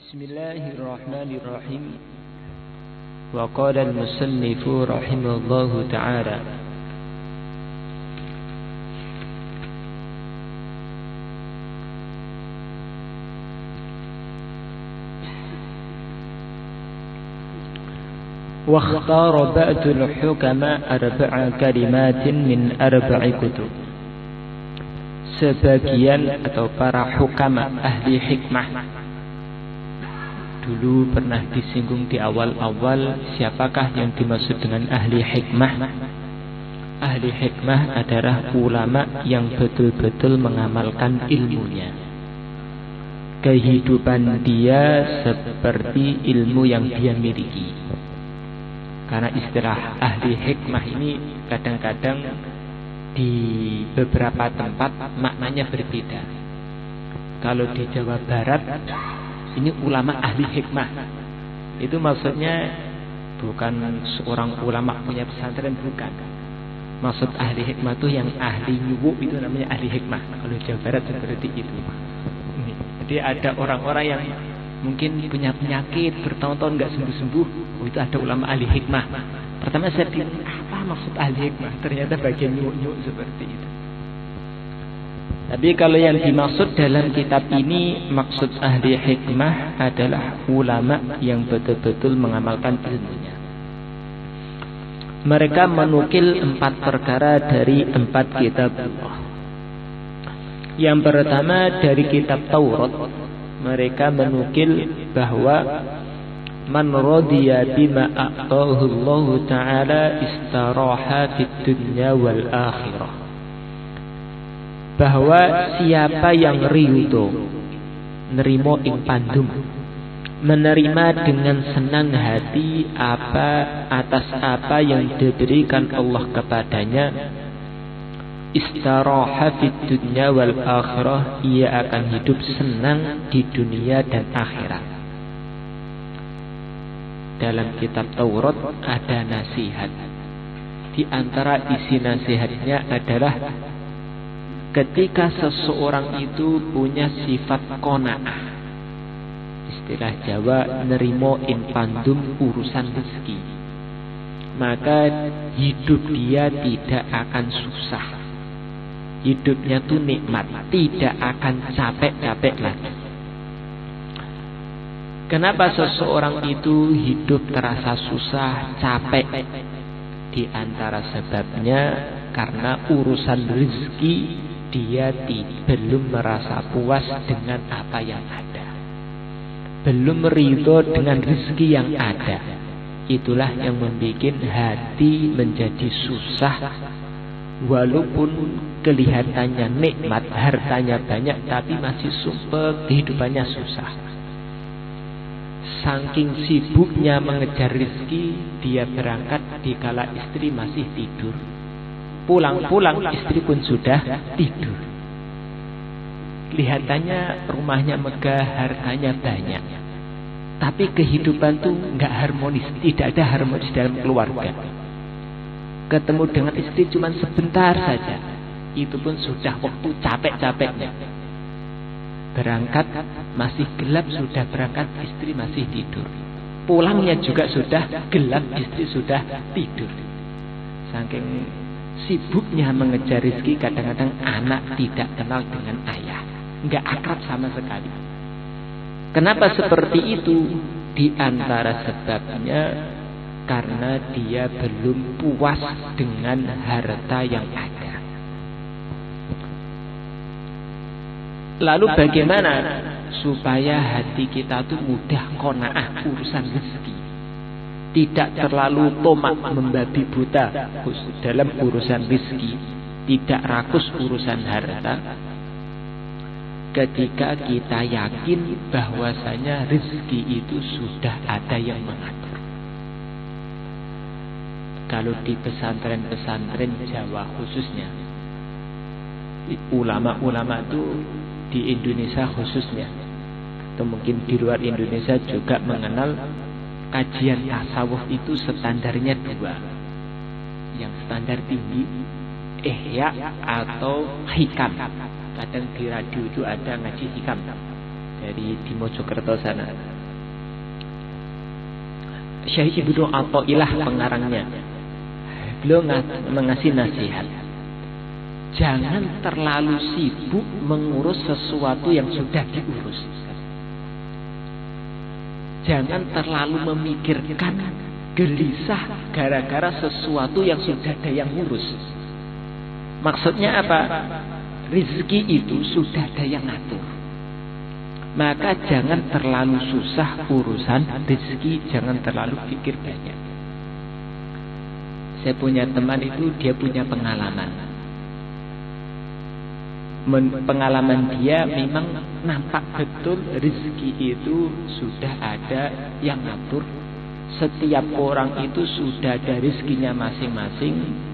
Bismillahirrahmanirrahim. Wa qala al-musannifu rahimahullahu ta'ala, wa ikhtara ba'dul hukama arba'a kalimatin min arba'i kutub. Sebagian atau para hukama ahli hikmah dulu pernah disinggung di awal-awal, siapakah yang dimaksud dengan ahli hikmah? Ahli hikmah adalah ulama yang betul-betul mengamalkan ilmunya. Kehidupan dia seperti ilmu yang dia miliki. Karena istilah ahli hikmah ini kadang-kadang di beberapa tempat maknanya berbeda. Kalau di Jawa Barat ini ulama ahli hikmah, itu maksudnya bukan seorang ulama punya pesantren, bukan. Maksud ahli hikmah itu yang ahli nyuwuk, itu namanya ahli hikmah. Kalau di Jawa Barat seperti itu. Jadi ada orang-orang yang mungkin punya penyakit bertahun-tahun nggak sembuh-sembuh, itu ada ulama ahli hikmah. Pertama saya bilang, apa maksud ahli hikmah? Ternyata bagian nyuwuk-nyuwuk seperti itu. Tapi kalau yang dimaksud dalam kitab ini, maksud ahli hikmah adalah ulama yang betul-betul mengamalkan ilmunya. Mereka menukil 4 perkara dari 4 kitab Allah. Yang pertama dari kitab Taurat, mereka menukil bahwa man radiya bima a'tahu Allah Ta'ala istaraha fid dunya wal akhirah. Bahwa siapa yang ridho nerimo ing pandum, menerima dengan senang hati atas apa yang diberikan Allah kepadanya, istaraha fid dunya wal akhirah, ia akan hidup senang di dunia dan akhirat. Dalam kitab Taurat ada nasihat. Di antara isi nasihatnya adalah ketika seseorang itu punya sifat qanaah, istilah Jawa nerimo in pandum urusan rezeki, maka hidup dia tidak akan susah. Hidupnya tuh nikmat, tidak akan capek-capek lagi. Kenapa seseorang itu hidup terasa susah, capek? Di antara sebabnya karena urusan rezeki dia belum merasa puas dengan apa yang ada, belum ridho dengan rezeki yang ada. Itulah yang membuat hati menjadi susah. Walaupun kelihatannya nikmat, hartanya banyak, tapi masih sumpah kehidupannya susah. Saking sibuknya mengejar rezeki, dia berangkat dikala istri masih tidur. Pulang-pulang istri pun sudah tidur. Kelihatannya rumahnya megah, hartanya banyak, tapi kehidupan tuh nggak harmonis, tidak ada harmonis dalam keluarga. Ketemu dengan istri cuma sebentar saja, itu pun sudah waktu capek-capeknya. Berangkat masih gelap, sudah berangkat istri masih tidur. Pulangnya juga sudah gelap, istri sudah tidur. Saking sibuknya mengejar rezeki, kadang-kadang anak tidak kenal dengan ayah, nggak akrab sama sekali. Kenapa seperti itu? Di antara sebabnya karena dia belum puas dengan harta yang ada. Lalu bagaimana supaya hati kita tuh mudah qanaah urusan rezeki, tidak terlalu tomak membabi buta dalam urusan rezeki, tidak rakus urusan harta? Ketika kita yakin bahwasanya rezeki itu sudah ada yang mengatur. Kalau di pesantren-pesantren Jawa khususnya, ulama-ulama itu di Indonesia khususnya, atau mungkin di luar Indonesia juga mengenal kajian tasawuf itu standarnya 2. Yang standar tinggi ihya atau hikam. Kadang di radio itu ada ngaji hikam dari di Mojokerto sana. Syekh Ibnu Athaillah pengarangnya, beliau mengasih nasihat, jangan terlalu sibuk mengurus sesuatu yang sudah diurus. Jangan terlalu memikirkan, gelisah gara-gara sesuatu yang sudah ada yang ngurus. Maksudnya apa? Rezeki itu sudah ada yang ngatur. Maka jangan terlalu susah urusan rezeki, jangan terlalu pikir banyak. Saya punya teman itu, dia punya pengalaman. Pengalaman dia memang nampak betul rezeki itu sudah ada yang ngatur. Setiap orang itu sudah ada rezekinya masing-masing.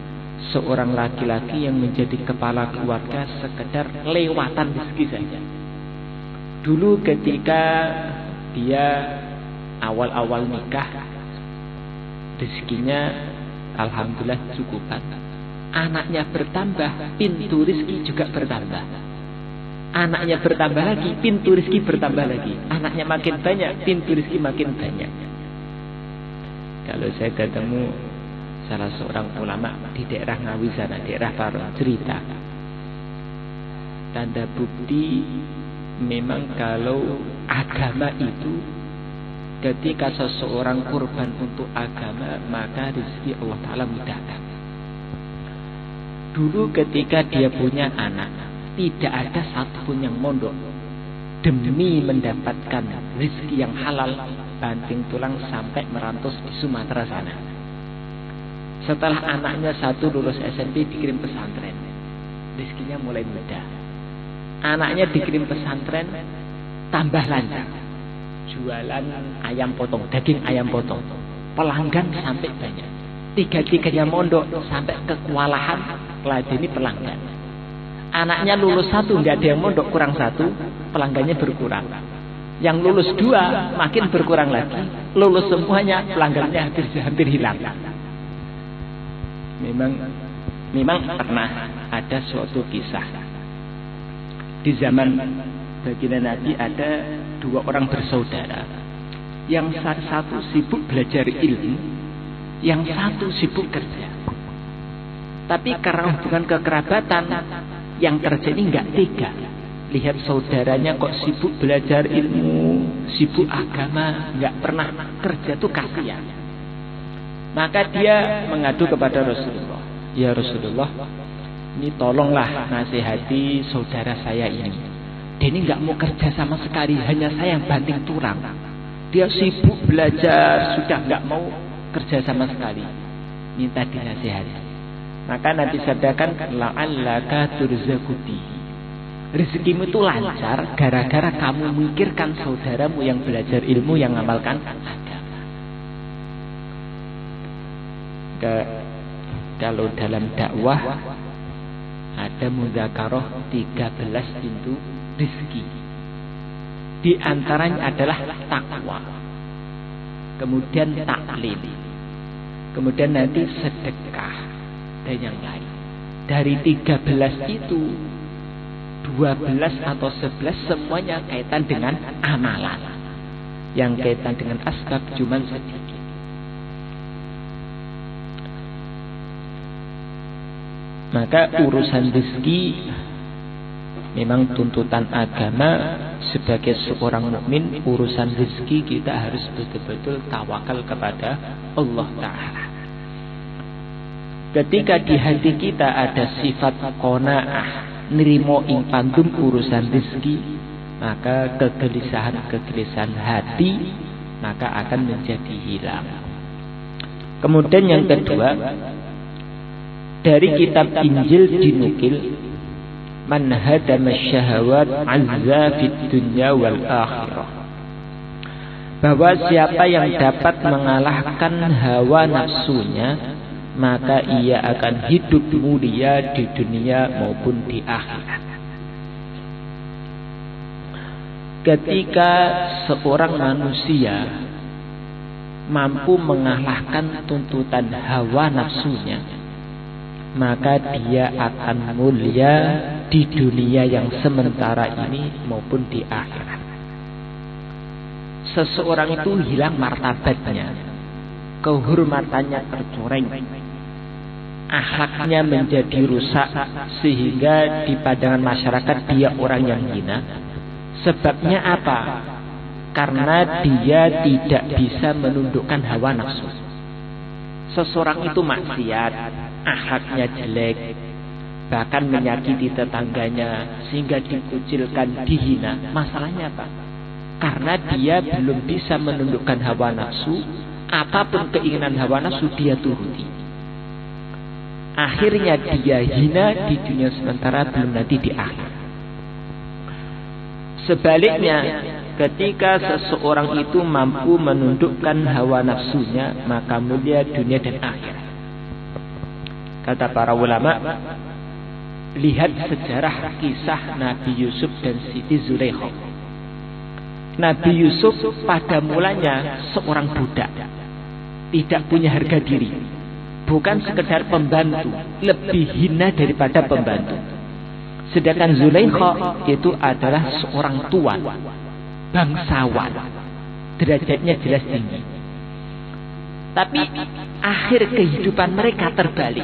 Seorang laki-laki yang menjadi kepala keluarga sekedar lewatan rezeki saja. Dulu ketika dia awal-awal nikah, rezekinya alhamdulillah cukupan. Anaknya bertambah, pintu rezeki juga bertambah. Anaknya bertambah lagi, pintu rezeki bertambah lagi. Anaknya makin banyak, pintu rezeki makin banyak. Kalau saya ketemu salah seorang ulama di daerah Ngawi sana, daerah Parung, cerita tanda bukti memang kalau agama itu ketika seseorang kurban untuk agama, maka rezeki Allah Ta'ala mudahkan. Dulu ketika dia punya anak, tidak ada satupun yang mondok demi mendapatkan rezeki yang halal, banting tulang sampai merantau di Sumatera sana. Setelah anaknya satu lulus SMP dikirim pesantren, rezekinya mulai mudah. Anaknya dikirim pesantren, tambah lancar, jualan ayam potong, daging ayam potong, pelanggan sampai banyak. Tiga-tiganya mondok sampai kewalahan meladeni pelanggan. Anaknya lulus satu, nggak ada yang mondok, kurang satu, pelanggannya berkurang. Yang lulus dua, makin berkurang lagi. Lulus semuanya, pelanggannya hampir hilang. Memang pernah ada suatu kisah. Di zaman baginda Nabi ada dua orang bersaudara. Yang satu sibuk belajar ilmu, yang satu sibuk kerja. Tapi karena hubungan kekerabatan, yang kerja ini nggak tega. Lihat saudaranya kok sibuk belajar ilmu, sibuk agama, nggak pernah kerja, tuh kasihan. Maka dia mengadu kepada Rasulullah, ya Rasulullah, ini tolonglah nasihati saudara saya ini. Dia ini nggak mau kerja sama sekali, hanya saya yang banting tulang. Dia sibuk belajar, sudah nggak mau kerja sama sekali. Minta dinasihati. Maka Nabi sabdakan, la'allaka turzaku bihi. Rezekimu itu lancar gara-gara kamu memikirkan saudaramu yang belajar ilmu, yang mengamalkan agama. Kalau dalam dakwah ada mudzakarah 13 pintu rezeki. Di antaranya adalah takwa, kemudian taklim, kemudian nanti sedekah dan yang lain. Dari 13 itu 12 atau 11 semuanya kaitan dengan amalan. Yang kaitan dengan asbab cuma sedikit. Maka urusan rezeki memang tuntutan agama. Sebagai seorang mukmin, urusan rezeki kita harus betul-betul tawakal kepada Allah Ta'ala. Ketika di hati kita ada sifat qanaah, nirimo ing pandum urusan rezeki, maka kegelisahan hati maka akan menjadi hilang. Kemudian yang kedua, dari kitab Injil dinukil, man hadama syahawat azza fid dunya wal akhirah, bahwa siapa yang dapat mengalahkan hawa nafsunya, maka ia akan hidup mulia di dunia maupun di akhirat. Ketika seorang manusia mampu mengalahkan tuntutan hawa nafsunya, maka dia akan mulia di dunia yang sementara ini maupun di akhirat. Seseorang itu hilang martabatnya kehormatannya tercoreng, akhlaknya menjadi rusak, sehingga di pandangan masyarakat dia orang yang hina. Sebabnya apa? Karena dia tidak bisa menundukkan hawa nafsu. Seseorang itu maksiat, akhlaknya jelek, bahkan menyakiti tetangganya, sehingga dikucilkan, dihina. Masalahnya apa? Karena dia belum bisa menundukkan hawa nafsu. Apapun keinginan hawa nafsu dia turuti. Akhirnya dia hina di dunia sementara, belum nanti di akhir. Sebaliknya, ketika seseorang itu mampu menundukkan hawa nafsunya, maka mulia dunia dan akhir. Kata para ulama, lihat sejarah kisah Nabi Yusuf dan Siti Zulaikha. Nabi Yusuf pada mulanya seorang budak, tidak punya harga diri, bukan sekedar pembantu, lebih hina daripada pembantu. Sedangkan Zulaikha itu adalah seorang tuan, bangsawan, derajatnya jelas tinggi. Tapi akhir kehidupan mereka terbalik.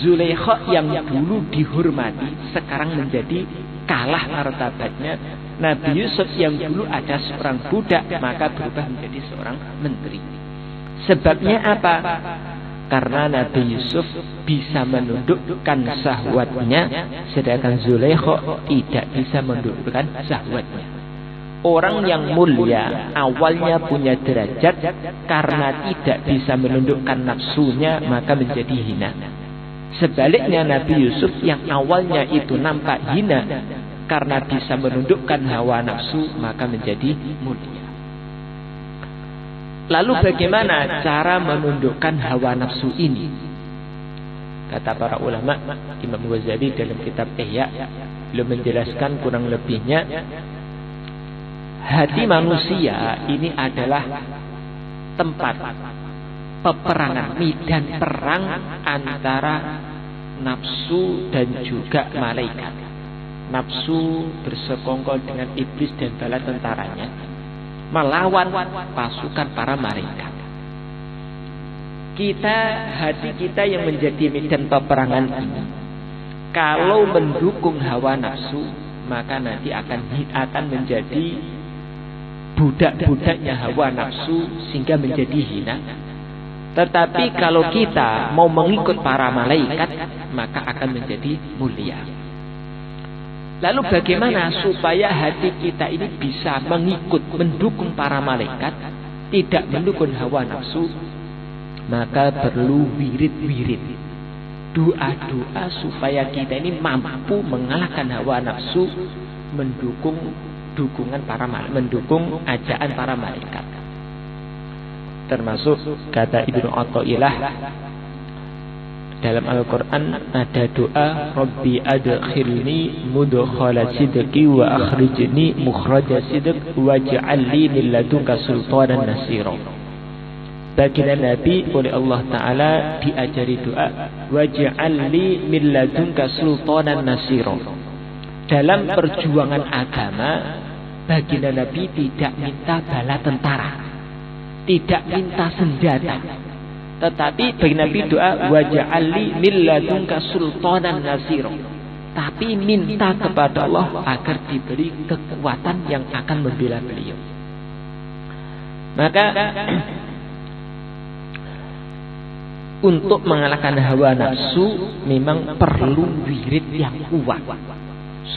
Zulaikha yang dulu dihormati sekarang menjadi kalah martabatnya. Nabi Yusuf yang dulu ada seorang budak, maka berubah menjadi seorang menteri. Sebabnya apa? Karena Nabi Yusuf bisa menundukkan syahwatnya, sedangkan Zulaikha tidak bisa menundukkan syahwatnya. Orang yang mulia awalnya punya derajat, karena tidak bisa menundukkan nafsunya maka menjadi hina. Sebaliknya Nabi Yusuf yang awalnya itu nampak hina, karena bisa menundukkan hawa nafsu maka menjadi mulia. Lalu bagaimana cara menundukkan hawa nafsu ini? Kata para ulama, Imam Ghazali dalam kitab Ihya belum menjelaskan kurang lebihnya. Hati manusia ini adalah tempat peperangan, medan perang antara nafsu dan juga malaikat. Nafsu bersekongkol dengan iblis dan bala tentaranya melawan pasukan para malaikat. Hati kita yang menjadi medan peperangan ini, kalau mendukung hawa nafsu, maka nanti akan menjadi budak-budaknya hawa nafsu sehingga menjadi hina. Tetapi kalau kita mau mengikut para malaikat, maka akan menjadi mulia. Lalu bagaimana supaya hati kita ini bisa mendukung para malaikat, tidak mendukung hawa nafsu? Maka perlu wirid-wirid, doa-doa supaya kita ini mampu mengalahkan hawa nafsu, mendukung ajaan para malaikat. Termasuk kata Ibnu Athaillah dalam Al-Quran ada doa, Rabbi adkhilni mudkhala sidqi wa akhrijni mukhraja sidq waj'alni min ladunka sultanan nasira. Baginda Nabi oleh Allah Ta'ala diajari doa, waj'alni min ladunka sultanan nasira. Dalam perjuangan agama, baginda Nabi tidak minta bala tentara, tidak minta senjata, tetapi bagi Nabi doa waj'alni min ladunka sultanan nasira, tapi minta kepada Allah agar diberi kekuatan yang akan membela beliau. Maka untuk mengalahkan hawa nafsu memang perlu wirid yang kuat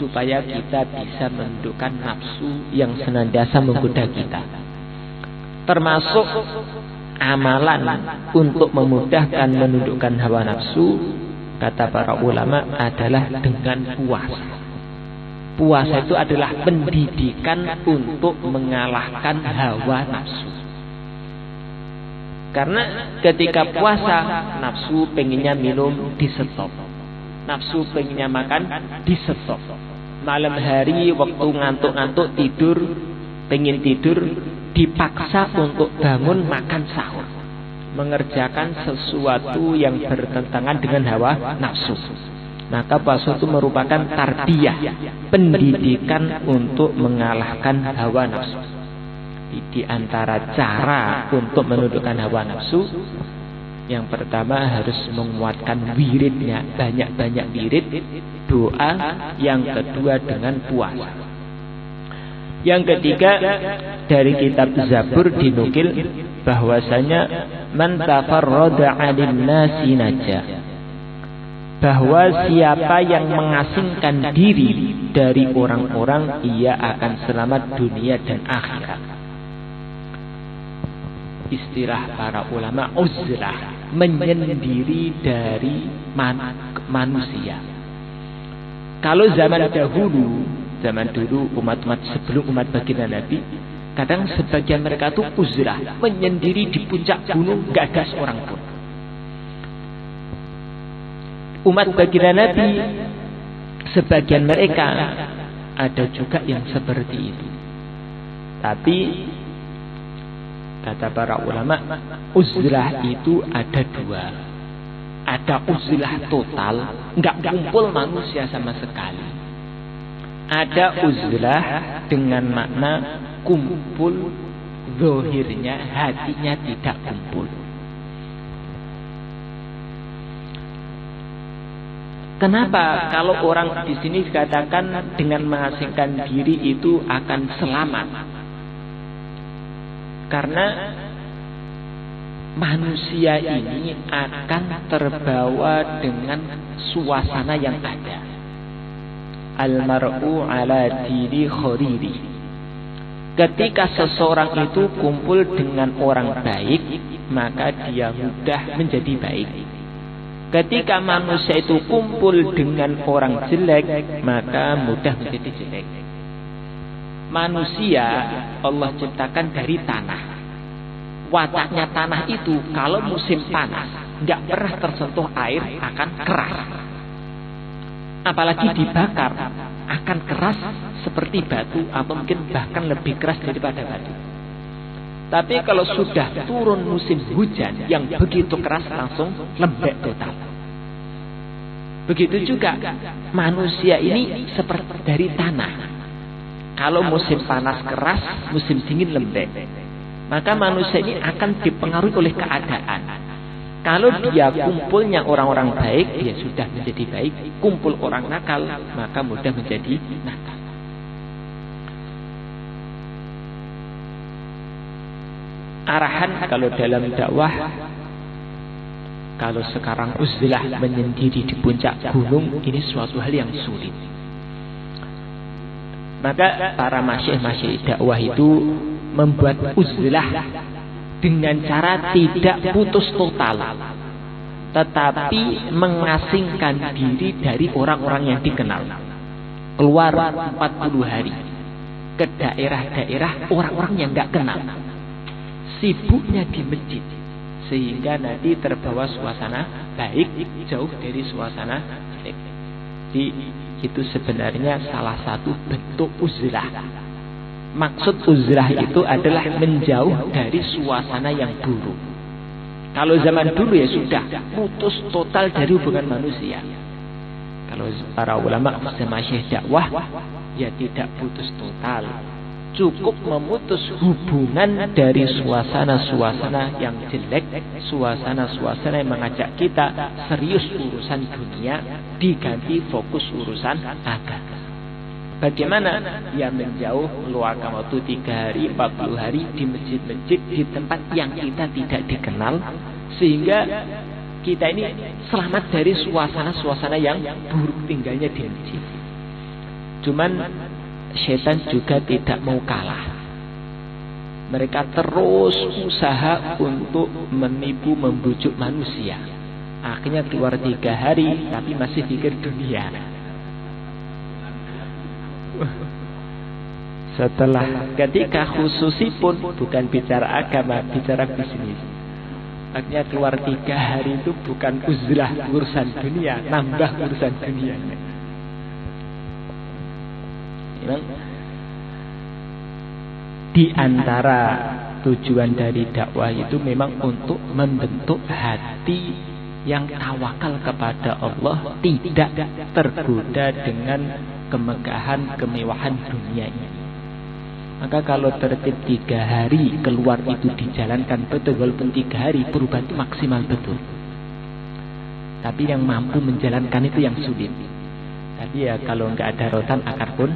supaya kita bisa menundukkan nafsu yang senantiasa menggoda kita. Termasuk amalan untuk memudahkan menundukkan hawa nafsu, kata para ulama, adalah dengan puasa. Puasa itu adalah pendidikan untuk mengalahkan hawa nafsu. Karena ketika puasa, nafsu pengennya minum di stop, nafsu pengennya makan di stop. Malam hari waktu ngantuk-ngantuk tidur, pengen tidur, dipaksa untuk bangun makan sahur, mengerjakan sesuatu yang bertentangan dengan hawa nafsu. Maka puasa itu merupakan tarbiyah, pendidikan untuk mengalahkan hawa nafsu. Di antara cara untuk menundukkan hawa nafsu, yang pertama harus menguatkan wiridnya, banyak-banyak wirid, doa. Yang kedua dengan puasa. Yang ketiga, dari kitab Zabur dinukil bahwasanya man tafarrada 'anil nasi najah, bahwa siapa yang mengasingkan diri dari orang-orang, ia akan selamat dunia dan akhirat. Istilah para ulama, uzlah, menyendiri dari manusia. Kalau zaman dulu umat-umat sebelum umat baginda Nabi, kadang sebagian mereka tuh uzlah, menyendiri di puncak gunung, gak ada seorang pun. Umat baginda Nabi, sebagian mereka ada juga yang seperti itu. Tapi kata para ulama, uzlah itu ada dua. Ada uzlah total, nggak kumpul manusia sama sekali. Ada uzlah dengan makna kumpul zahirnya, hatinya tidak kumpul. Kenapa kalau orang di sini dikatakan dengan mengasingkan diri itu akan selamat? Karena manusia ini akan terbawa dengan suasana yang ada. Al-mar'u ala dini khoriri. Ketika seseorang itu kumpul dengan orang baik, maka dia mudah menjadi baik. Ketika manusia itu kumpul dengan orang jelek, maka mudah menjadi jelek. Manusia Allah ciptakan dari tanah. Wataknya tanah itu kalau musim panas nggak pernah tersentuh air, akan keras. Apalagi dibakar akan keras seperti batu, atau mungkin bahkan lebih keras daripada batu. Tapi kalau sudah turun musim hujan yang begitu keras, langsung lembek total. Begitu juga manusia ini seperti dari tanah. Kalau musim panas keras, musim dingin lembek. Maka manusia ini akan dipengaruhi oleh keadaan. Kalau dia kumpulnya orang-orang baik, dia sudah menjadi baik. Kumpul orang nakal, maka mudah menjadi nakal. Arahan kalau dalam dakwah, kalau sekarang uzlah menyendiri di puncak gunung, ini suatu hal yang sulit. Maka para masyayikh dakwah itu membuat uzlah dengan cara tidak putus total, tetapi mengasingkan diri dari orang-orang yang dikenal. Keluar 40 hari ke daerah-daerah orang-orang yang gak kenal, sibuknya di masjid, sehingga nanti terbawa suasana baik jauh dari suasana jelek. Itu sebenarnya salah satu bentuk uzlah. Maksud uzlah itu adalah menjauh dari suasana yang buruk. Kalau zaman dulu ya sudah putus total dari hubungan manusia. Kalau para ulama masyayikh dakwah ya tidak putus total, cukup memutus hubungan dari suasana-suasana yang jelek, suasana-suasana yang mengajak kita serius urusan dunia, diganti fokus urusan agama. Bagaimana? Ya menjauh, meluangkan waktu 3 hari, 40 hari di masjid-masjid, di tempat yang kita tidak dikenal, sehingga kita ini selamat dari suasana-suasana yang buruk tinggalnya di masjid. Cuman setan juga tidak mau kalah. Mereka terus usaha untuk menipu, membujuk manusia. Akhirnya keluar 3 hari tapi masih pikir dunia. Setelah ketika khususipun bukan bicara agama, bicara bisnis, akhirnya keluar 3 hari itu bukan uzlah urusan dunia, nambah urusan dunia. Di antara tujuan dari dakwah itu memang untuk membentuk hati yang tawakal kepada Allah, tidak tergoda dengan kemegahan, kemewahan dunia ini. Maka kalau tertib 3 hari keluar itu dijalankan betul, walaupun 3 hari perubahan itu maksimal betul. Tapi yang mampu menjalankan itu yang sulit. Tapi ya kalau nggak ada rotan akar pun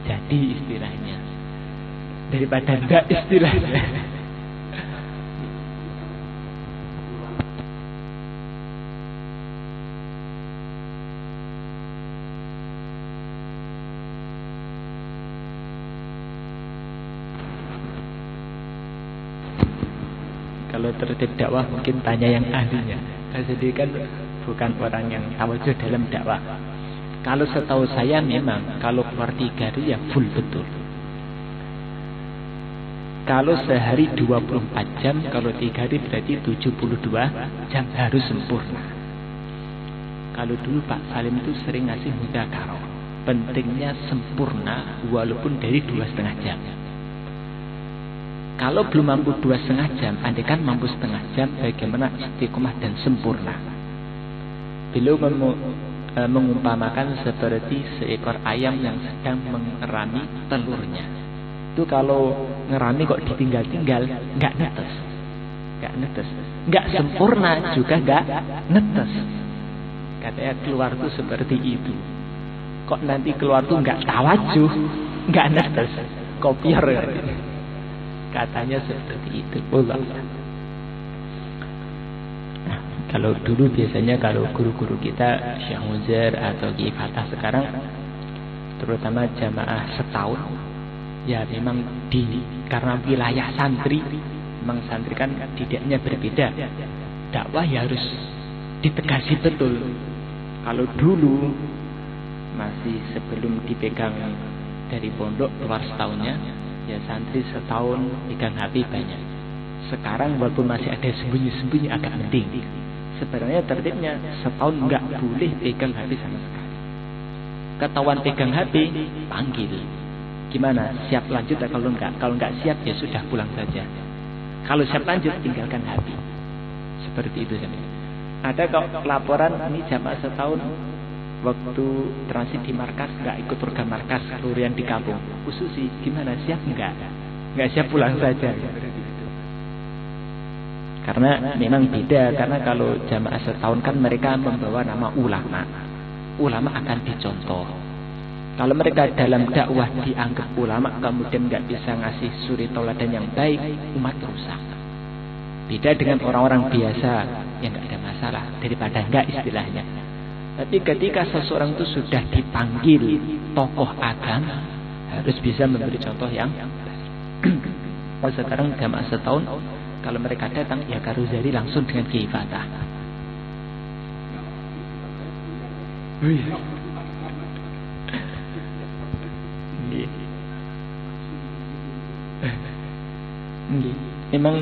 jadi istilahnya. Daripada enggak istilahnya. Kalau tertib dakwah mungkin tanya yang ahlinya. Jadi kan bukan orang yang tawajuh dalam dakwah. Kalau setahu saya memang kalau keluar 3 hari ya full betul. Kalau sehari 24 jam, kalau 3 hari berarti 72 jam harus sempurna. Kalau dulu Pak Salim itu sering ngasih mudzakarah. Pentingnya sempurna walaupun dari 2,5 jam. Kalau belum mampu 2,5 jam, andaikan mampu setengah jam, bagaimana istiqomah dan sempurna. Beliau mengumpamakan seperti seekor ayam yang sedang mengerami telurnya. Itu kalau ngerami kok ditinggal-tinggal, nggak netes, nggak sempurna juga nggak netes. Katanya keluar tuh seperti itu. Kok nanti keluar tuh nggak tawajuh, nggak netes, kopiar katanya seperti itu. Allah. Nah, kalau dulu biasanya kalau guru-guru kita Syekh Muzair atau Kiai Fatah sekarang, terutama jamaah setahun, ya memang karena wilayah santri, memang santri kan didiknya berbeda. Dakwah ya harus ditegasi betul. Kalau dulu masih sebelum dipegang dari pondok keluar setahunnya, ya santri setahun pegang HP banyak. Sekarang walaupun masih ada sembunyi-sembunyi agak mending. Sebenarnya tertibnya setahun nggak boleh pegang HP sama sekali. Ketahuan pegang HP, panggil. Gimana? Siap lanjut atau kalau enggak? Kalau enggak siap ya sudah pulang saja. Kalau siap lanjut tinggalkan HP. Seperti itu saja. Ada kok laporan ini jamaah setahun waktu transit di markas nggak ikut program markas kelurahan di kampung. Khususi gimana, siap enggak? Nggak siap pulang saja. Karena memang beda, karena kalau jamaah setahun kan mereka membawa nama ulama. Ulama akan dicontoh. Kalau mereka dalam dakwah dianggap ulama kemudian nggak bisa ngasih suri tauladan yang baik, umat rusak. Beda dengan orang-orang biasa yang nggak ada masalah, daripada nggak istilahnya. Tapi ketika seseorang itu sudah dipanggil tokoh agama, harus bisa memberi contoh yang baik. Kalau sekarang jamaah setahun, kalau mereka datang ya Karuzari langsung dengan Kiai Fatah. Memang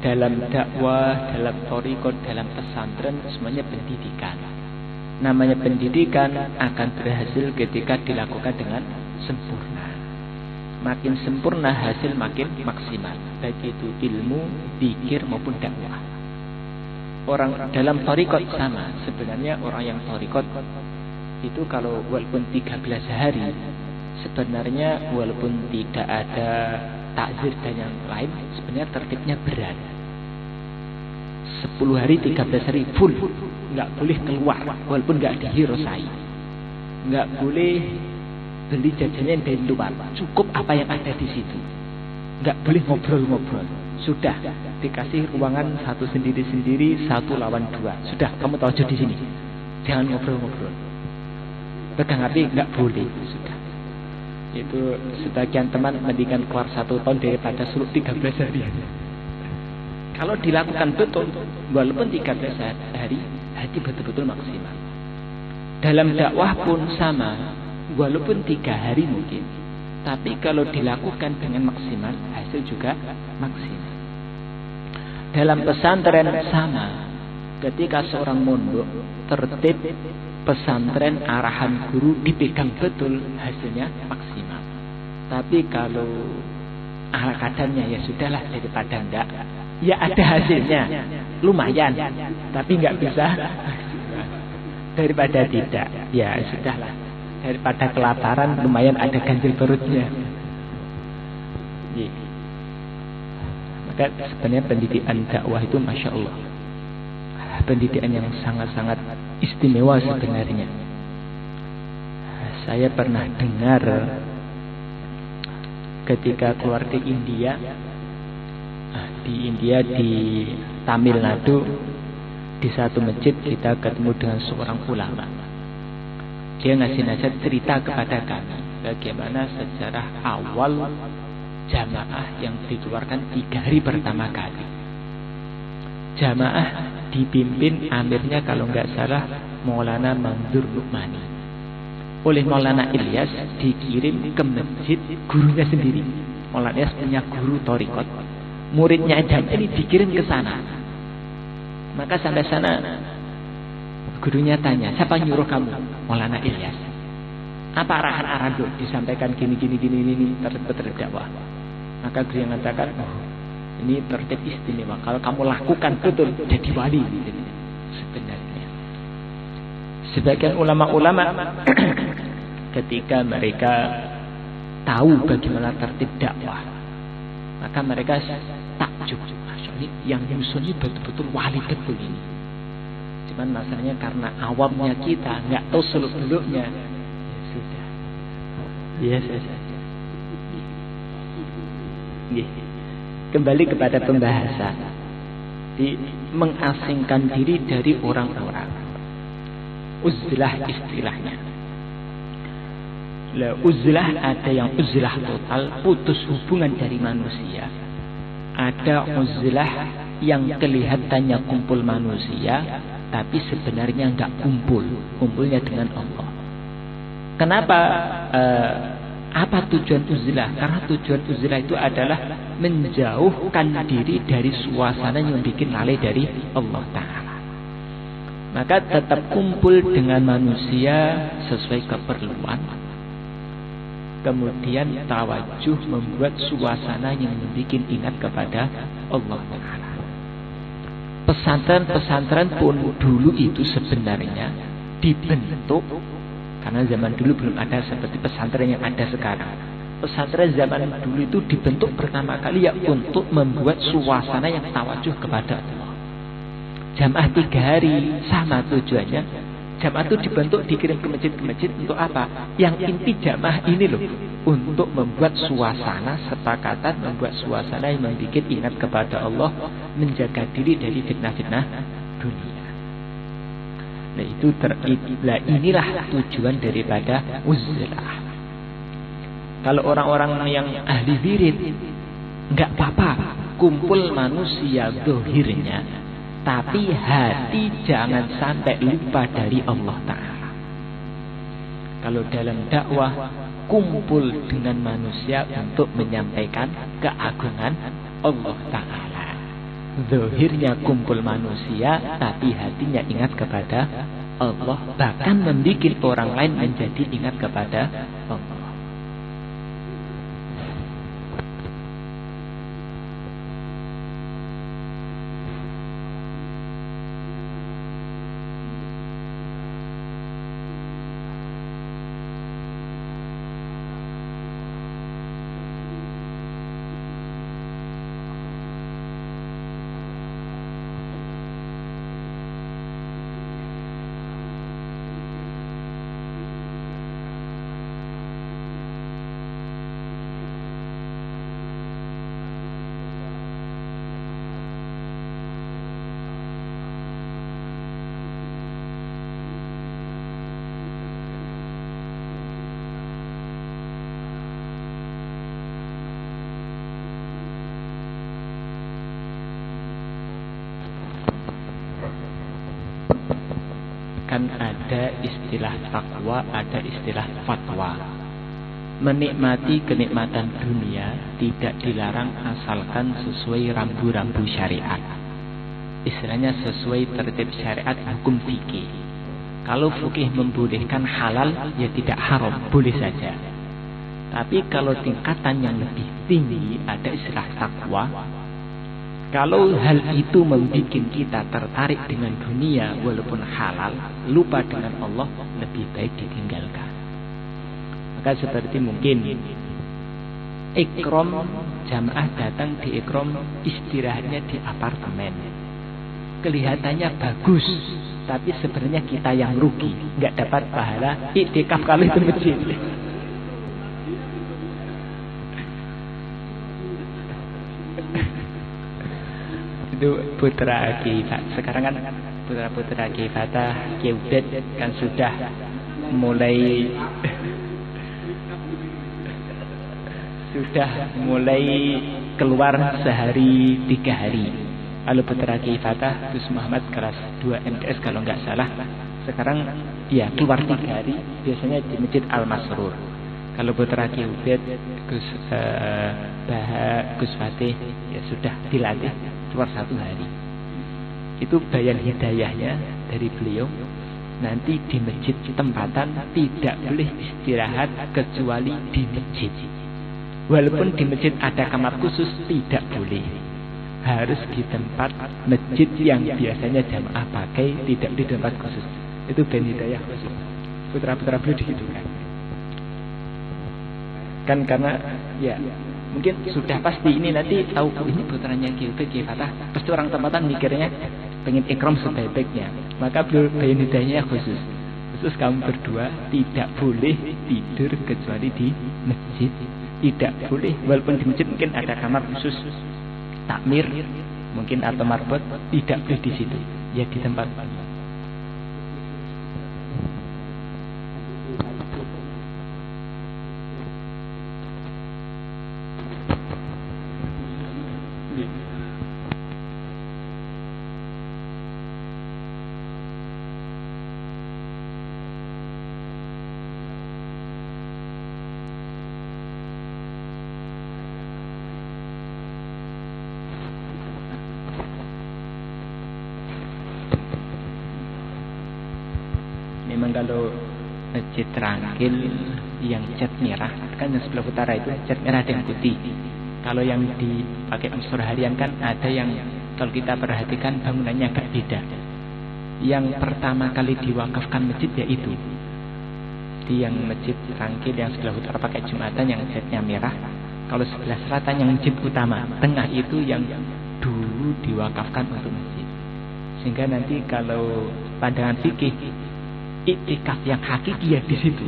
dalam dakwah, dalam thariqah, dalam pesantren semuanya pendidikan. Namanya pendidikan akan berhasil ketika dilakukan dengan sempurna. Makin sempurna hasil makin maksimal, baik itu ilmu, zikir maupun dakwah. Orang dalam thariqah sama, sebenarnya orang yang thariqah itu kalau walaupun 13 hari sebenarnya walaupun tidak ada takzir dan yang lain, sebenarnya tertibnya berat. 10 hari 13 hari full, nggak boleh keluar walaupun nggak dihirosai, nggak boleh beli jajannya dari luar, cukup apa yang ada di situ. Nggak boleh ngobrol-ngobrol, sudah dikasih ruangan satu sendiri-sendiri, 1 lawan 2, sudah kamu tahu di sini, jangan ngobrol-ngobrol. Pegang HP nggak boleh, sudah. Itu sebagian teman mendingan keluar 1 tahun daripada suruh 13 hari. Kalau dilakukan betul, walaupun 13 hari, hati betul-betul maksimal. Dalam dakwah pun sama, walaupun 3 hari mungkin, tapi kalau dilakukan dengan maksimal, hasil juga maksimal. Dalam pesantren sama, ketika seorang mondok tertib, pesantren arahan guru dipegang betul, hasilnya maksimal. Tapi kalau ala kadarnya ya sudahlah, daripada enggak, ya ada hasilnya lumayan, tapi enggak bisa, daripada tidak, ya sudahlah, daripada kelaparan lumayan ada ganjil perutnya. Maka sebenarnya pendidikan dakwah itu Masya Allah, pendidikan yang sangat-sangat istimewa sebenarnya. Saya pernah dengar ketika keluar ke India, di Tamil Nadu, di satu masjid kita ketemu dengan seorang ulama. Dia ngasih nasihat, cerita kepada kami bagaimana sejarah awal jamaah yang dikeluarkan 3 hari pertama kali. Jamaah dipimpin amirnya kalau nggak salah Maulana Mandur Nukmani. Oleh Maulana Ilyas dikirim ke masjid gurunya sendiri. Maulana Ilyas punya guru torikot, muridnya jamaah ini dikirim ke sana. Maka sampai sana gurunya tanya, siapa nyuruh kamu? Maulana Ilyas. Apa arahan-arahan disampaikan gini terhadap dakwah? Maka guru yang mengatakan, ini tertib istimewa. Kalau kamu lakukan betul, jadi wali. Sebenarnya, sebagian ulama-ulama ketika mereka tahu bagaimana tertib dakwah, maka mereka takjub. Yang nyusun ini betul-betul wali betul ini. Cuman masalahnya karena awamnya kita nggak tahu seluk-beluknya, ya sudah. Biasa saja. Kembali kepada pembahasan, mengasingkan diri dari orang-orang. Uzlah istilahnya. Uzlah ada yang uzlah total, putus hubungan dari manusia. Ada uzlah yang kelihatannya kumpul manusia, tapi sebenarnya enggak kumpul, kumpulnya dengan Allah. Kenapa? Apa tujuan uzlah? Karena tujuan uzlah itu adalah menjauhkan diri dari suasana yang bikin lalai dari Allah Ta'ala. Maka tetap kumpul dengan manusia sesuai keperluan. Kemudian tawajuh membuat suasana yang membuat ingat kepada Allah Ta'ala. Pesantren-pesantren pun dulu itu sebenarnya dibentuk, karena zaman dulu belum ada seperti pesantren yang ada sekarang. Pesantren zaman dulu itu dibentuk pertama kali ya untuk membuat suasana yang tawajuh kepada Allah. Jamaah 3 hari sama tujuannya. Jamaah itu dibentuk dikirim ke masjid untuk apa? Yang inti jamaah ini loh, untuk membuat suasana sepakatan, membuat suasana yang membuat ingat kepada Allah, menjaga diri dari fitnah-fitnah dunia. Nah itu inilah tujuan daripada uzlah. Kalau orang-orang yang ahli wirid, nggak apa-apa kumpul manusia zahirnya, tapi hati jangan sampai lupa dari Allah Ta'ala. Kalau dalam dakwah, kumpul dengan manusia untuk menyampaikan keagungan Allah Ta'ala. Zahirnya kumpul manusia, tapi hatinya ingat kepada Allah. Bahkan membuat orang lain menjadi ingat kepada Allah. Kan ada istilah takwa, ada istilah fatwa. Menikmati kenikmatan dunia tidak dilarang asalkan sesuai rambu-rambu syariat. Istilahnya sesuai tertib syariat hukum fikih. Kalau fikih membolehkan halal, ya tidak haram, boleh saja. Tapi kalau tingkatan yang lebih tinggi ada istilah takwa. Kalau hal itu membuat kita tertarik dengan dunia walaupun halal, lupa dengan Allah, lebih baik ditinggalkan. Maka seperti mungkin ikram, jamaah datang di ikram, istirahatnya di apartemen. Kelihatannya bagus, tapi sebenarnya kita yang rugi, nggak dapat pahala iktikaf kalau itu masjid. Itu putra Kiai Fatah. Sekarang kan putra-putra Kiai Fatah, Kiai Ubed kan sudah mulai keluar sehari 3 hari. Kalau putra Kiai Fatah Gus Muhammad kelas 2 MTS kalau nggak salah, sekarang ya keluar 3 hari, biasanya di Masjid Al-Masrur. Kalau putra Kiai Ubed Gus Gus Fatih ya sudah dilatih keluar 1 hari. Itu bayan hidayahnya dari beliau. Nanti di masjid tempatan tidak boleh istirahat kecuali di masjid. Walaupun di masjid ada kamar khusus, tidak boleh. Harus di tempat masjid yang biasanya jamaah pakai, tidak di tempat khusus. Itu bayan hidayah khusus. Putra-putra beliau dihidupkan. Kan karena ya mungkin sudah pasti ini nanti tahu ini putranya Kiai Fatah, pasti orang tempatan mikirnya pengen ikram sebaik-baiknya, maka beliau bayan hidayahnya khusus kamu berdua tidak boleh tidur kecuali di masjid, tidak boleh, walaupun di masjid mungkin ada kamar khusus takmir mungkin atau marbot, tidak boleh di situ, ya di tempat. Memang kalau masjid Rangkil yang cat merah kan yang sebelah utara itu cat merah dan putih. Kalau yang dipakai unsur harian kan ada yang kalau kita perhatikan bangunannya agak beda. Yang pertama kali diwakafkan masjid yaitu di yang masjid Rangkil yang sebelah utara pakai Jumatan yang catnya merah. Kalau sebelah selatan yang masjid utama tengah itu yang dulu diwakafkan untuk masjid. Sehingga nanti kalau pandangan fikih iktikaf yang hakiki ya di situ.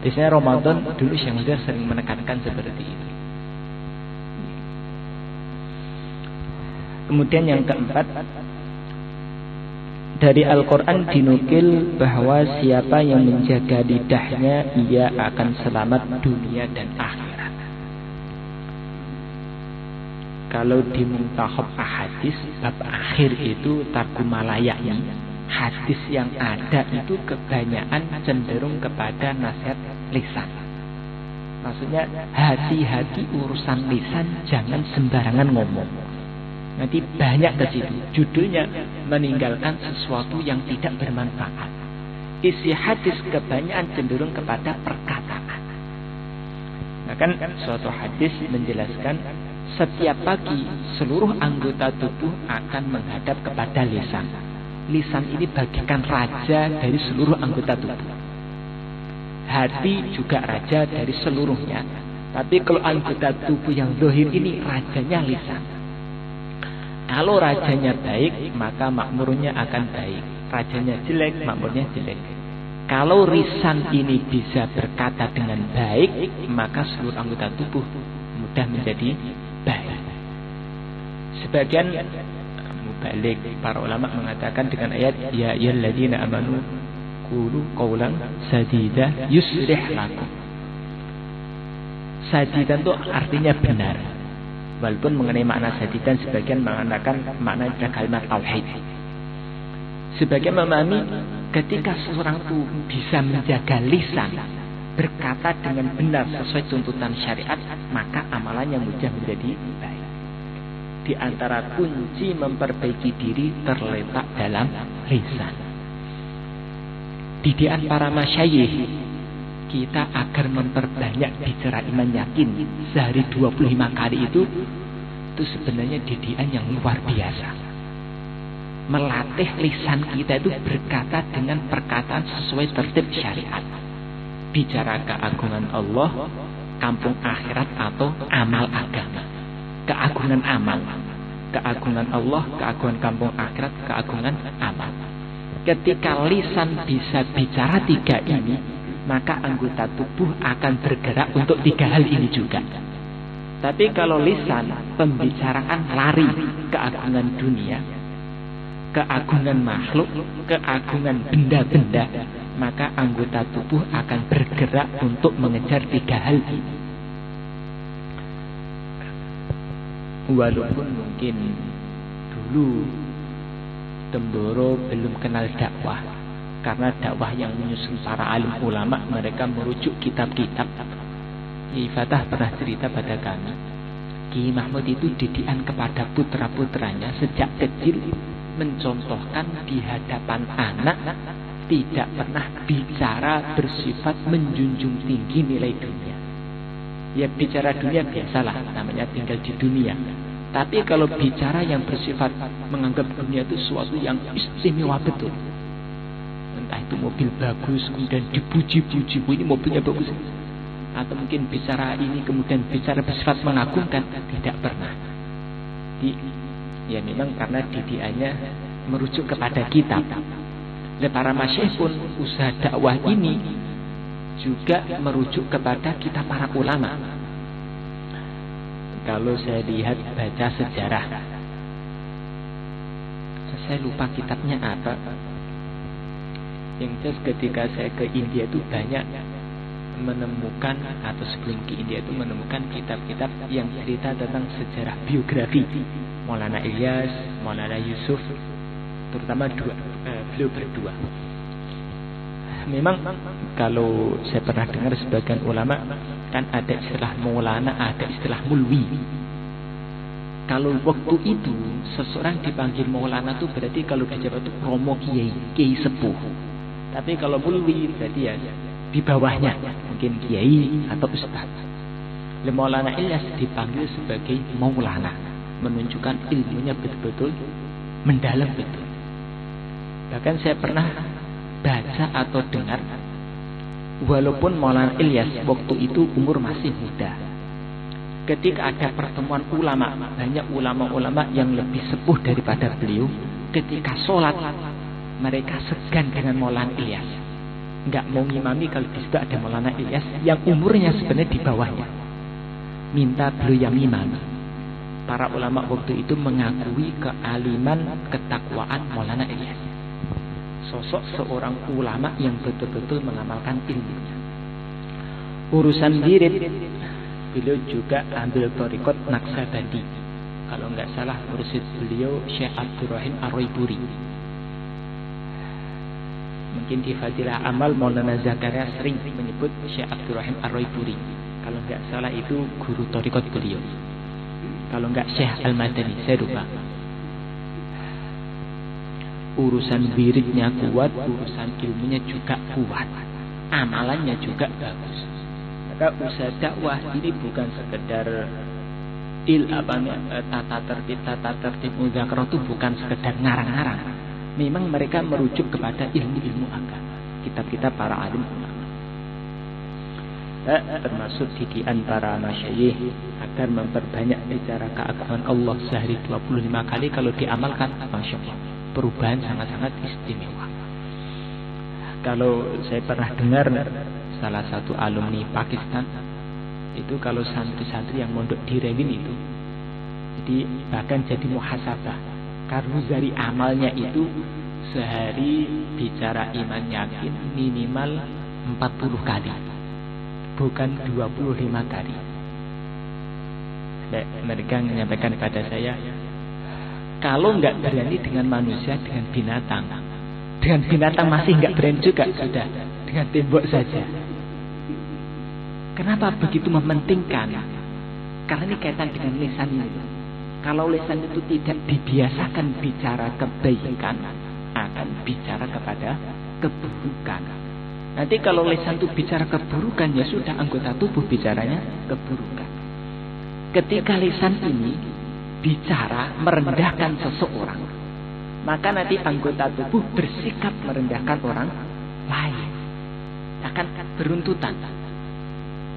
Biasanya Ramadan dulu Syekh Muhammad sering menekankan seperti itu. Kemudian yang keempat, dari Al-Quran dinukil bahwa siapa yang menjaga lidahnya ia akan selamat dunia dan akhirat. Kalau di Muntahab Ahadis bab akhir itu Tarkumalayani, hadis yang ada itu kebanyakan cenderung kepada nasihat lisan. Maksudnya hati-hati urusan lisan, jangan sembarangan ngomong. Nanti banyak ke situ. Judulnya meninggalkan sesuatu yang tidak bermanfaat. Isi hadis kebanyakan cenderung kepada perkataan. Nah kan suatu hadis menjelaskan setiap pagi seluruh anggota tubuh akan menghadap kepada lisan. Lisan ini bagikan raja dari seluruh anggota tubuh. Hati juga raja dari seluruhnya. Tapi kalau anggota tubuh yang zahir ini rajanya lisan. Kalau rajanya baik, maka makmurnya akan baik. Rajanya jelek, makmurnya jelek. Kalau lisan ini bisa berkata dengan baik, maka seluruh anggota tubuh mudah menjadi baik. Sebagian balik para ulama mengatakan dengan ayat ya ayyuhalladzina amanu qulu qawlan sadida yuslih lakum. Sadidan itu artinya benar. Walaupun mengenai makna sadidan sebagian mengatakan makna kalimat tauhid. Sebagian memahami ketika seseorang itu bisa menjaga lisan, berkata dengan benar sesuai tuntutan syariat, maka amalannya mudah menjadi baik. Di antara kunci memperbaiki diri terletak dalam lisan. Didikan para masyayikh kita agar memperbanyak bicara iman yakin sehari 25 kali itu sebenarnya didikan yang luar biasa. Melatih lisan kita itu berkata dengan perkataan sesuai tertib syariat. Bicara keagungan Allah, kampung akhirat atau amal agama. Keagungan amal, keagungan Allah, keagungan kampung akhirat, keagungan amal. Ketika lisan bisa bicara tiga ini, maka anggota tubuh akan bergerak untuk tiga hal ini juga. Tapi kalau lisan pembicaraan lari keagungan dunia, keagungan makhluk, keagungan benda-benda, maka anggota tubuh akan bergerak untuk mengejar tiga hal ini. Walaupun mungkin dulu Temboro belum kenal dakwah, karena dakwah yang menyusun para alim ulama, mereka merujuk kitab-kitab. Kiai Fatah pernah cerita pada kami, Kiai Mahmud itu didikan kepada putra-putranya sejak kecil, mencontohkan di hadapan anak tidak pernah bicara bersifat menjunjung tinggi nilai dunia. Ya bicara dunia biasalah, namanya tinggal di dunia. Tapi kalau bicara yang bersifat menganggap dunia itu sesuatu yang istimewa betul, entah itu mobil bagus kemudian dipuji-puji, ini mobilnya bagus, atau mungkin bicara ini kemudian bicara bersifat mengagumkan, tidak pernah. Ya memang karena didikannya merujuk kepada kitab. Dan para masyayikh pun usaha dakwah ini juga merujuk kepada kitab para ulama. Kalau saya lihat baca sejarah, saya lupa kitabnya apa. Yang jelas ketika saya ke India itu banyak menemukan, atau sebelum ke India itu menemukan kitab-kitab yang cerita tentang sejarah biografi Maulana Ilyas, Maulana Yusuf, terutama beliau berdua. Memang kalau saya pernah dengar sebagian ulama kan ada istilah Maulana, ada istilah Mulwi. Kalau waktu itu seseorang dipanggil Maulana itu berarti kalau di Jawa itu romo kiai sepuh. Tapi kalau Mulwi berarti ya di bawahnya, mungkin kiai atau ustaz. Maulana Ilyas dipanggil sebagai Maulana, menunjukkan ilmunya betul-betul mendalam betul. Bahkan saya pernah baca atau dengar, walaupun Maulana Ilyas waktu itu umur masih muda, ketika ada pertemuan ulama, banyak ulama-ulama yang lebih sepuh daripada beliau, ketika sholat mereka segan dengan Maulana Ilyas, nggak mau ngimami kalau di situ ada Maulana Ilyas yang umurnya sebenarnya di bawahnya, minta beliau yang ngimami. Para ulama waktu itu mengakui kealiman, ketakwaan Maulana Ilyas, sosok seorang ulama yang betul-betul mengamalkan ilmunya. Urusan wirid, beliau juga ambil thariqat Naqsabandi. Kalau nggak salah mursyid beliau Syekh Abdurrahim Ar-Raiburi. Mungkin di Fadilah Amal Maulana Zakaria sering menyebut Syekh Abdurrahim Ar-Raiburi. Kalau nggak salah itu guru thariqat beliau. Kalau nggak Syekh Al-Madani, saya lupa. Urusan wiridnya kuat, urusan ilmunya juga kuat, amalannya juga bagus. Maka usaha dakwah ini bukan sekedar tata tertib muzakarah, itu bukan sekedar ngarang-ngarang. Memang mereka merujuk kepada ilmu-ilmu agama, kitab-kitab para alim ulama. Termasuk didikan para masyayikh agar memperbanyak bicara keagungan Allah sehari 25 kali, kalau diamalkan masya Allah perubahan sangat-sangat istimewa. Kalau saya pernah dengar salah satu alumni Pakistan itu, kalau santri-santri yang mondok di Rewin itu, jadi bahkan jadi muhasabah karena dari amalnya itu sehari bicara iman yakin minimal 40 kali, bukan 25 kali. Mereka menyampaikan kepada saya, kalau nggak berani dengan manusia, dengan binatang masih nggak berani juga, sudah dengan tembok saja. Kenapa begitu mementingkan? Karena ini kaitan dengan lisan ini. Kalau lisan itu tidak dibiasakan bicara kebaikan, akan bicara kepada keburukan. Nanti kalau lisan itu bicara keburukan, ya sudah anggota tubuh bicaranya keburukan. Ketika lisan ini bicara merendahkan seseorang, maka nanti anggota tubuh bersikap merendahkan orang lain, akan beruntutan.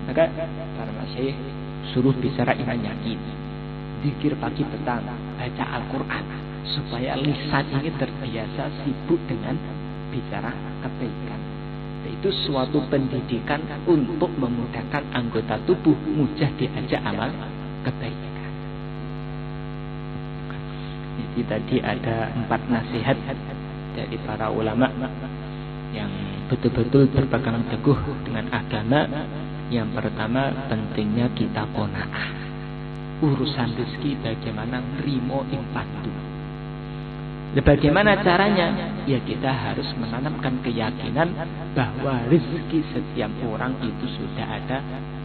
Maka para masyayikh suruh bicara iman yakin, zikir pagi petang, baca Al-Quran, supaya lisan ini terbiasa sibuk dengan bicara kebaikan. Itu suatu pendidikan untuk memudahkan anggota tubuh mudah diajak amal kebaikan. Jadi tadi ada 4 nasihat dari para ulama yang betul-betul berpegang teguh dengan agama. Yang pertama, pentingnya kita qanaah. Urusan rezeki bagaimana nrimo ing pandu. Bagaimana caranya? Ya kita harus menanamkan keyakinan bahwa rezeki setiap orang itu sudah ada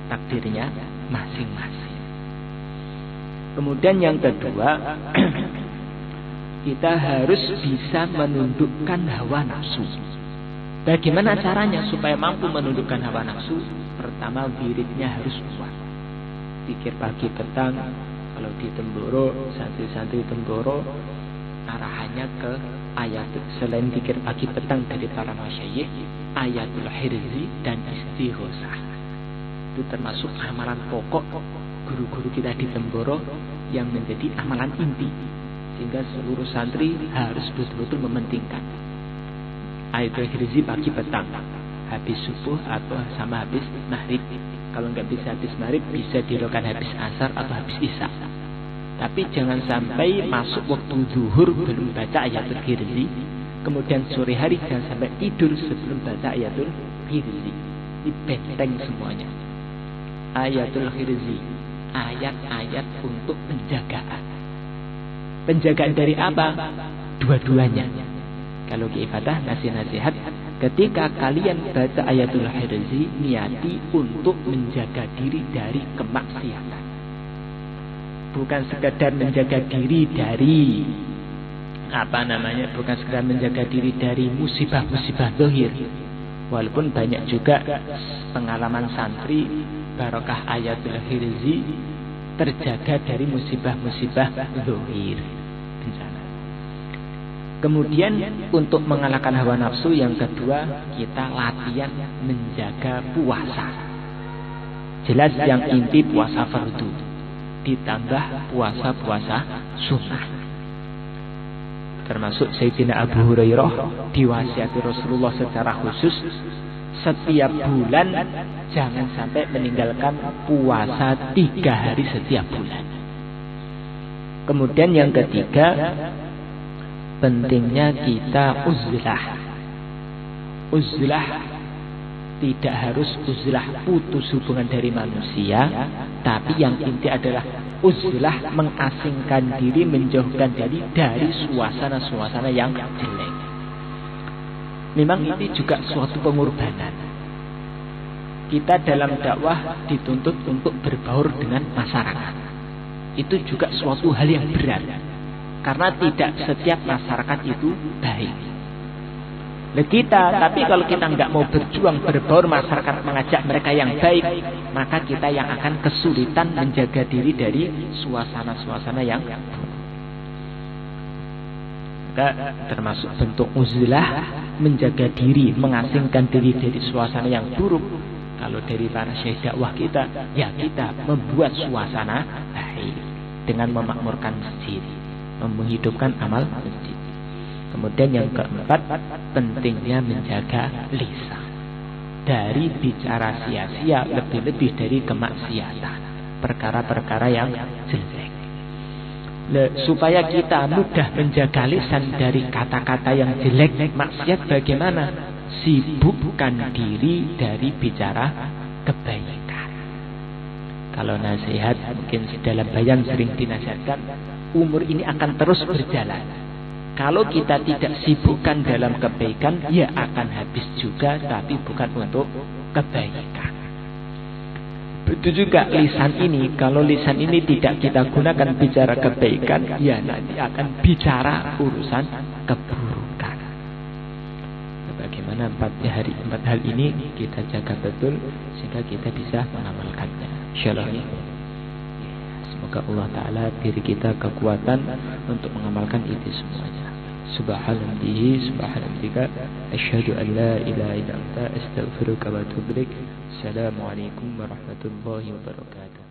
takdirnya masing-masing. Kemudian yang kedua, kita harus bisa menundukkan hawa nafsu. Bagaimana caranya supaya mampu menundukkan hawa nafsu? Pertama, wiridnya harus kuat. Pikir pagi petang, kalau di Temboro, santri-santri Temboro arahannya ke ayat, selain pikir pagi petang dari para masyayikh, ayatul hirzi dan istighosah. Itu termasuk amalan pokok guru-guru kita di Temboro yang menjadi amalan inti, sehingga seluruh santri harus betul-betul mementingkan ayatul hirzi pagi petang, habis subuh atau sama habis maghrib. Kalau nggak bisa habis maghrib, bisa dilakukan habis asar atau habis isya. Tapi jangan sampai masuk waktu zuhur belum baca ayatul hirzi, kemudian sore hari jangan sampai tidur sebelum baca ayatul hirzi. Ini benteng semuanya. Ayatul hirzi, ayat-ayat untuk penjagaan. Penjagaan dari apa? Dua-duanya. Kalau ibadah nasihat, ketika kalian baca ayatul hirzi, niati untuk menjaga diri dari kemaksiatan. Bukan sekedar menjaga diri dari bukan sekedar menjaga diri dari musibah-musibah zahir. Walaupun banyak juga pengalaman santri barokah ayatul hirzi terjaga dari musibah-musibah zahir, bencana. Kemudian untuk mengalahkan hawa nafsu, yang kedua kita latihan menjaga puasa. Jelas yang inti puasa fardu, ditambah puasa-puasa sunnah. Termasuk Sayyidina Abu Hurairah diwasiati Rasulullah secara khusus, setiap bulan jangan sampai meninggalkan puasa 3 hari setiap bulan. Kemudian yang ketiga, pentingnya kita uzlah. Uzlah tidak harus uzlah putus hubungan dari manusia, tapi yang inti adalah uzlah mengasingkan diri, menjauhkan diri dari suasana-suasana yang jelek. Memang ini juga suatu pengorbanan. Kita dalam dakwah dituntut untuk berbaur dengan masyarakat. Itu juga suatu hal yang berat, karena tidak setiap masyarakat itu baik. Tapi kalau kita nggak mau berjuang berbaur masyarakat, mengajak mereka yang baik, maka kita yang akan kesulitan menjaga diri dari suasana-suasana yang buruk. Maka termasuk bentuk uzlah, menjaga diri, mengasingkan diri dari suasana yang buruk. Kalau dari para syekh dakwah kita, ya kita membuat suasana baik dengan memakmurkan masjid, menghidupkan amal masjid. Kemudian yang keempat, pentingnya menjaga lisan dari bicara sia-sia, lebih-lebih dari kemaksiatan, perkara-perkara yang jelek. Supaya kita mudah menjaga lisan dari kata-kata yang jelek, maksiat, bagaimana? Sibukkan diri dari bicara kebaikan. Kalau nasihat, mungkin dalam bayang sering dinasihatkan, umur ini akan terus berjalan. Kalau kita tidak sibukkan dalam kebaikan, ya akan habis juga, tapi bukan untuk kebaikan. Begitu juga lisan ini, kalau lisan ini tidak kita gunakan bicara kebaikan, ya nanti akan bicara urusan keburukan. Bagaimana empat hal ini kita jaga betul sehingga kita bisa mengamalkannya. Insyaallah. Semoga Allah Ta'ala diri kita kekuatan untuk mengamalkan itu semuanya. subhanallah, asyhadu an la ilaha illa anta, astaghfiruka wa atubu ilaik. Assalamualaikum warahmatullahi wabarakatuh.